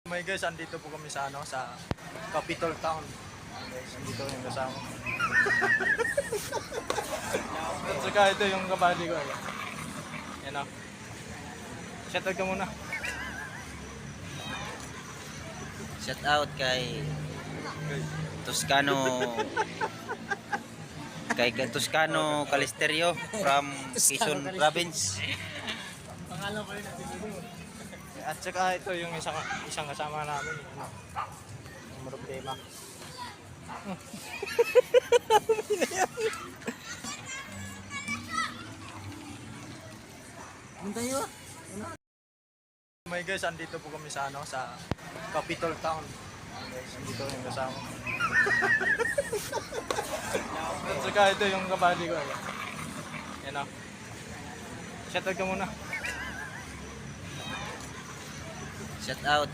My guys, andito po kami sa sa Capital Town. Guys, andito yung kasama. At saka ito yung kabady ko. Yan o. Shoutout ka muna. Shout out kay Toscano Toscano Calisterio from Quezon Province. Pangalan ko yun. At saka ito yung isang kasama namin. Yung problema. Tayo. My guys, andito po kami sa sa Capital Town. Guys, andito yung kasama. At saka ito yung kabady ko. Yan o. Shoutout ka muna. Shout out